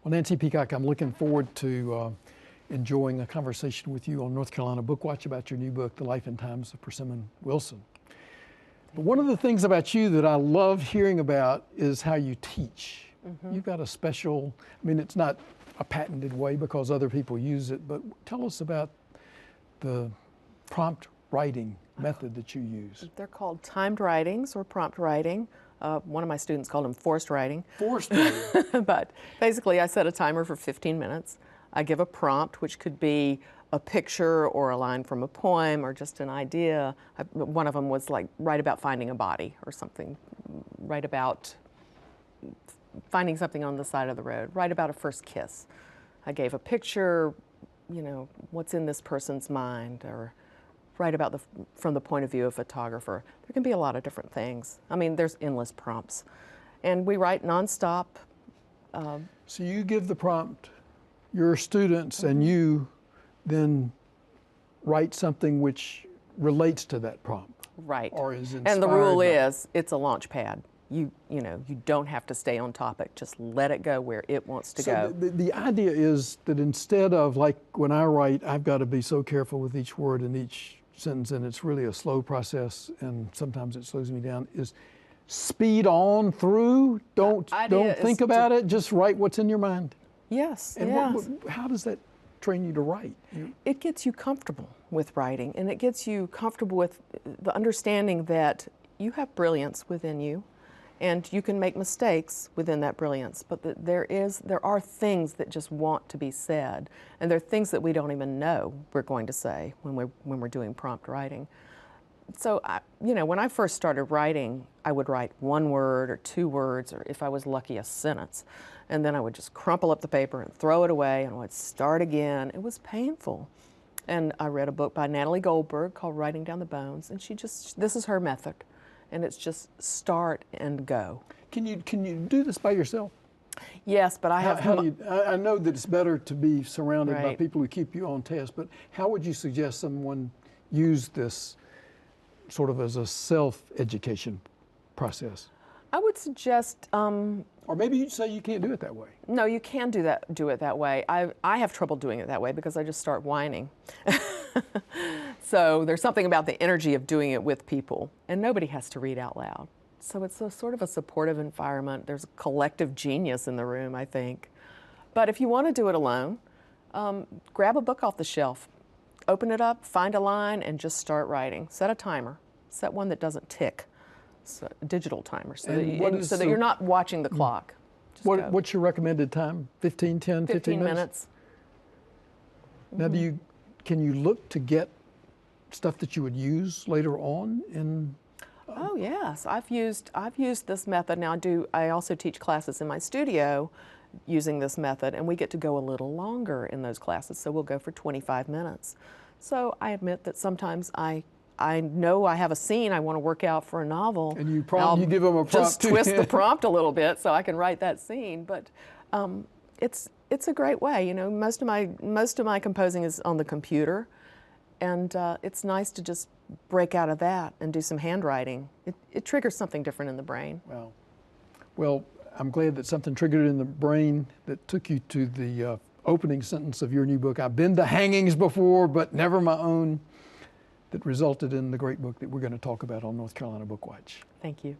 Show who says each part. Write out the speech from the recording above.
Speaker 1: Well, Nancy Peacock, I'm looking forward to enjoying a conversation with you on North Carolina Bookwatch about your new book, The Life and Times of Persimmon Wilson. But one of the things about you that I love hearing about is how you teach. You've got a special, I mean, it's not a patented way because other people use it, but tell us about the prompt writing method that you use.
Speaker 2: They're called timed writings or prompt writing. One of my students called them forced writing.
Speaker 1: Forced writing.
Speaker 2: But basically I set a timer for 15 minutes. I give a prompt, which could be a picture or a line from a poem or just an idea. One of them was like, write about finding a body or something. Write about finding something on the side of the road. Write about a first kiss. I gave a picture, you know, what's in this person's mind, or write about from the point of view of a photographer. There can be a lot of different things. I mean, there's endless prompts. And we write nonstop.
Speaker 1: So you give the prompt, your students and you then write something which relates to that prompt.
Speaker 2: Right.
Speaker 1: Or is inspired
Speaker 2: and the rule
Speaker 1: by
Speaker 2: is, it's a launch pad. You know, you don't have to stay on topic. Just let it go where it wants to go.
Speaker 1: The idea is that instead of, like when I write, I've got to be so careful with each word and each sentence, and it's really a slow process, and sometimes it slows me down, is speed on through. Don't think about it. Just write what's in your mind.
Speaker 2: Yes.
Speaker 1: And
Speaker 2: yes.
Speaker 1: How does that train you to write?
Speaker 2: It gets you comfortable with writing, and it gets you comfortable with the understanding that you have brilliance within you, and you can make mistakes within that brilliance, but there are things that just want to be said, and there are things that we don't even know we're going to say when we're doing prompt writing. So, you know, when I first started writing, I would write one word or two words, or if I was lucky, a sentence, and then I would just crumple up the paper and throw it away, and I would start again. It was painful. And I read a book by Natalie Goldberg called Writing Down the Bones, and this is her method. And it's just start and go.
Speaker 1: Can you do this by yourself?
Speaker 2: Yes, but I have.
Speaker 1: I know that it's better to be surrounded by
Speaker 2: Right.
Speaker 1: people who keep you on task, but how would you suggest someone use this sort of as a self-education process?
Speaker 2: I would suggest.
Speaker 1: Or maybe you'd say you can't do it that way.
Speaker 2: No, you can do it that way. I have trouble doing it that way because I just start whining. So there's something about the energy of doing it with people, and nobody has to read out loud. So it's a sort of a supportive environment. There's a collective genius in the room, I think. But if you want to do it alone, grab a book off the shelf, open it up, find a line, and just start writing. Set a timer. Set one that doesn't tick. So, a digital timer, so that you're not watching the clock.
Speaker 1: What's your recommended time? 15 minutes?
Speaker 2: 15 minutes.
Speaker 1: Now, can you look to get stuff that you would use later on in?
Speaker 2: Oh yes, I've used this method. Now I also teach classes in my studio using this method, and we get to go a little longer in those classes. So we'll go for 25 minutes. So I admit that sometimes I know I have a scene I want to work out for a novel.
Speaker 1: And you give them a prompt.
Speaker 2: Just twist the prompt a little bit so I can write that scene. But it's a great way. You know, most of my composing is on the computer, and it's nice to just break out of that and do some handwriting. It triggers something different in the brain.
Speaker 1: Wow. Well, I'm glad that something triggered in the brain that took you to the opening sentence of your new book. I've been to hangings before, but never my own. That resulted in the great book that we're going to talk about on North Carolina Bookwatch.
Speaker 2: Thank you.